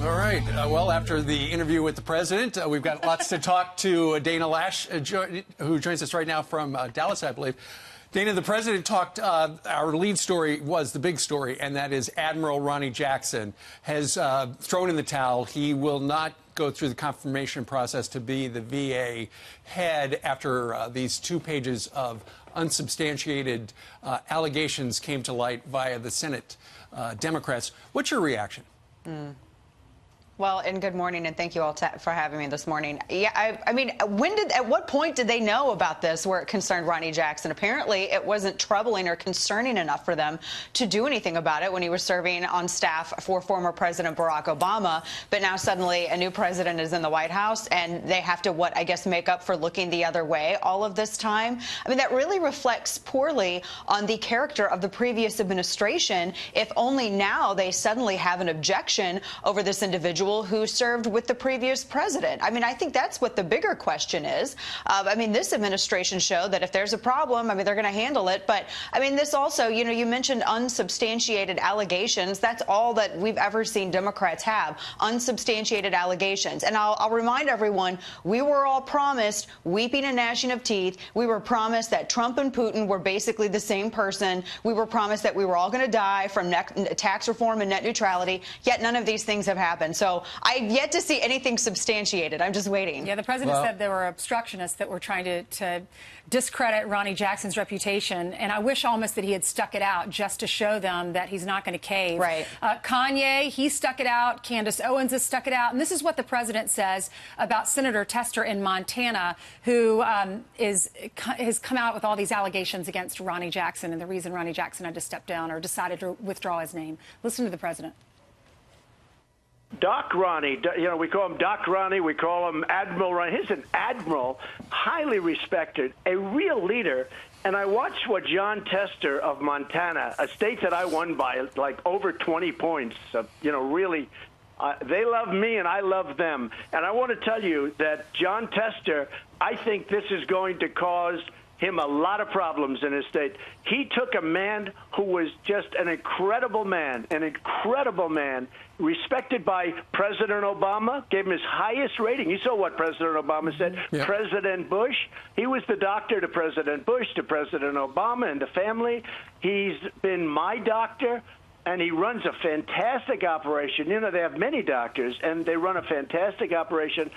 All right. Well, after the interview with the president, we've got lots to talk to Dana Loesch, who joins us right now from Dallas, I believe. Dana, the president talked, our lead story was the big story, and that is Admiral Ronny Jackson has thrown in the towel. He will not go through the confirmation process to be the VA head after these 2 pages of unsubstantiated allegations came to light via the Senate Democrats. What's your reaction? Well, and good morning, and thank you all for having me this morning. Yeah, I mean, at what point did they know about this where it concerned Ronny Jackson? Apparently, it wasn't troubling or concerning enough for them to do anything about it when he was serving on staff for former President Barack Obama. But now suddenly a new president is in the White House, and they have to, I guess, make up for looking the other way all of this time. I mean, that really reflects poorly on the character of the previous administration, if only now they suddenly have an objection over this individual who served with the previous president. I mean, I think that's what the bigger question is. I mean, this administration showed that if there's a problem, I mean, they're going to handle it. But I mean, this also, you know, you mentioned unsubstantiated allegations. That's all that we've ever seen Democrats have, unsubstantiated allegations. And I'll remind everyone, we were all promised weeping and gnashing of teeth. We were promised that Trump and Putin were basically the same person. We were promised that we were all going to die from tax reform and net neutrality. Yet none of these things have happened. So I've yet to see anything substantiated. I'm just waiting. Yeah, the president said there were obstructionists that were trying to discredit Ronny Jackson's reputation. And I wish almost that he had stuck it out just to show them that he's not going to cave. Right. Kanye, he stuck it out. Candace Owens has stuck it out. And this is what the president says about Senator Tester in Montana, who has come out with all these allegations against Ronny Jackson and the reason Ronny Jackson had to step down or decided to withdraw his name. Listen to the president. Doc Ronny, you know, we call him Doc Ronny, we call him Admiral Ronny. He's an admiral, highly respected, a real leader. And I watched what John Tester of Montana, a state that I won by like over 20 points, you know, really, they love me and I love them. And I want to tell you that John Tester, I think this is going to cause him a lot of problems in his state. He took a man who was just an incredible man, respected by President Obama, gave him his highest rating. You saw what President Obama said. Yeah. President Bush, he was the doctor to President Bush, to President Obama and the family. He's been my doctor, and he runs a fantastic operation. You know, they have many doctors, and they run a fantastic operation.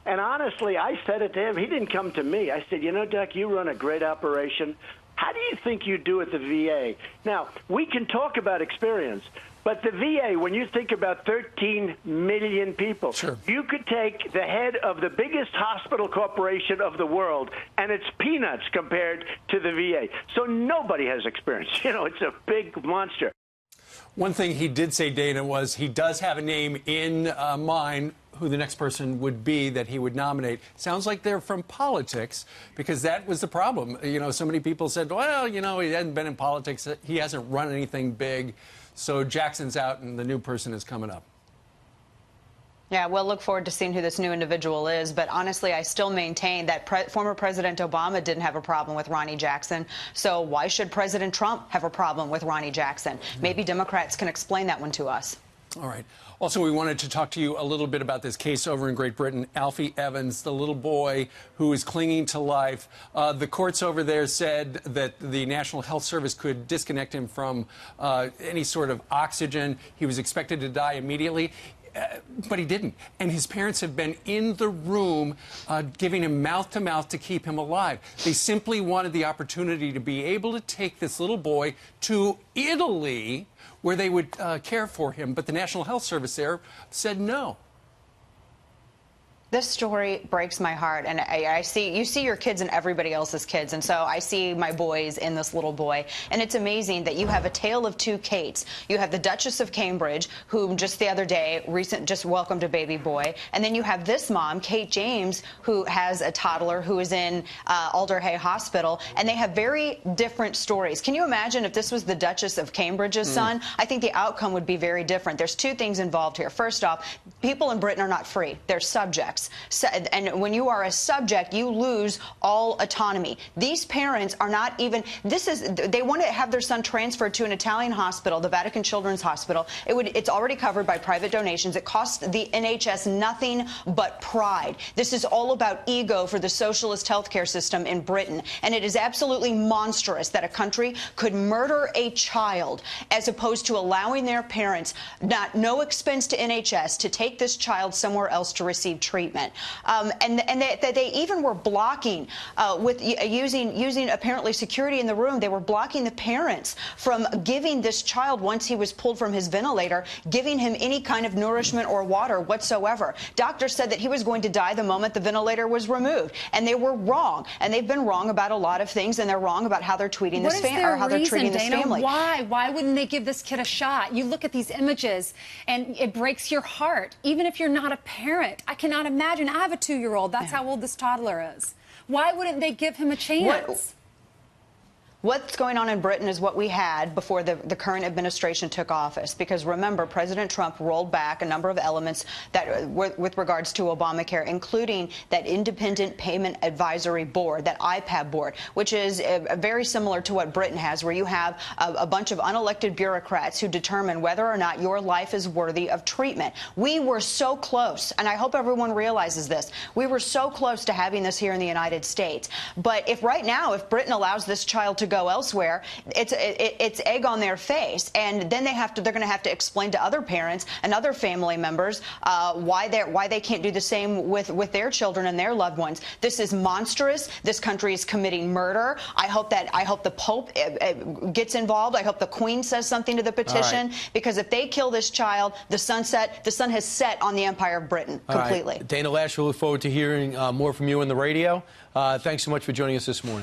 And honestly, I said it to him. He didn't come to me. I said, you know, Doc, you run a great operation. How do you think you do at the VA? Now, we can talk about experience, but the VA, when you think about 13 million people, sure, you could take the head of the biggest hospital corporation of the world, and it's peanuts compared to the VA. So nobody has experience. You know, it's a big monster. One thing he did say, Dana, was he does have a name in mind who the next person would be that he would nominate. Sounds like they're from politics, because that was the problem. You know, so many people said, well, you know, he hasn't been in politics. He hasn't run anything big. So Jackson's out and the new person is coming up. Yeah, we'll look forward to seeing who this new individual is. But honestly, I still maintain that former President Obama didn't have a problem with Ronny Jackson. So why should President Trump have a problem with Ronny Jackson? Maybe Democrats can explain that one to us. All right. Also, we wanted to talk to you a little bit about this case over in Great Britain. Alfie Evans, the little boy who is clinging to life. The courts over there said that the National Health Service could disconnect him from any sort of oxygen. He was expected to die immediately. But he didn't. And his parents have been in the room giving him mouth-to-mouth to keep him alive. They simply wanted the opportunity to be able to take this little boy to Italy, where they would care for him. But the National Health Service there said no. This story breaks my heart, and you see your kids and everybody else's kids, and so I see my boys in this little boy, and it's amazing that you have a tale of two Kates. You have the Duchess of Cambridge, who just the other day just welcomed a baby boy, and then you have this mom, Kate James, who has a toddler who is in Alder Hey Hospital, and they have very different stories. Can you imagine if this was the Duchess of Cambridge's son? I think the outcome would be very different. There's two things involved here. First off, people in Britain are not free. They're subjects. subjects. So, and when you are a subject, you lose all autonomy. These parents are not even, they want to have their son transferred to an Italian hospital, the Vatican Children's Hospital. It's already covered by private donations. It costs the NHS nothing but pride. This is all about ego for the socialist healthcare system in Britain. And it is absolutely monstrous that a country could murder a child as opposed to allowing their parents, no expense to NHS, to take this child somewhere else to receive treatment. And they even were blocking, using apparently security in the room, they were blocking the parents from giving this child, once he was pulled from his ventilator, giving him any kind of nourishment or water whatsoever. Doctors said that he was going to die the moment the ventilator was removed. And they were wrong. And they've been wrong about a lot of things, and they're wrong about how they're treating this family, or how they're treating this family. Why wouldn't they give this kid a shot? You look at these images and it breaks your heart, even if you're not a parent. I cannot imagine. I have a 2-year-old. That's how old this toddler is. Why wouldn't they give him a chance? What's going on in Britain is what we had before the current administration took office. Because remember, President Trump rolled back a number of elements that, with regards to Obamacare, including that Independent Payment Advisory Board, that IPAB board, which is very similar to what Britain has, where you have a bunch of unelected bureaucrats who determine whether or not your life is worthy of treatment. We were so close, and I hope everyone realizes this. We were so close to having this here in the United States. But if right now, if Britain allows this child to go elsewhere, it's egg on their face, and then they're going to have to explain to other parents and other family members why they can't do the same with their children and their loved ones. This is monstrous. This country is committing murder. I hope the Pope gets involved. I hope the Queen says something to the petition, because if they kill this child, the sun has set on the Empire of Britain completely. Dana Loesch, we look forward to hearing more from you on the radio. Thanks so much for joining us this morning.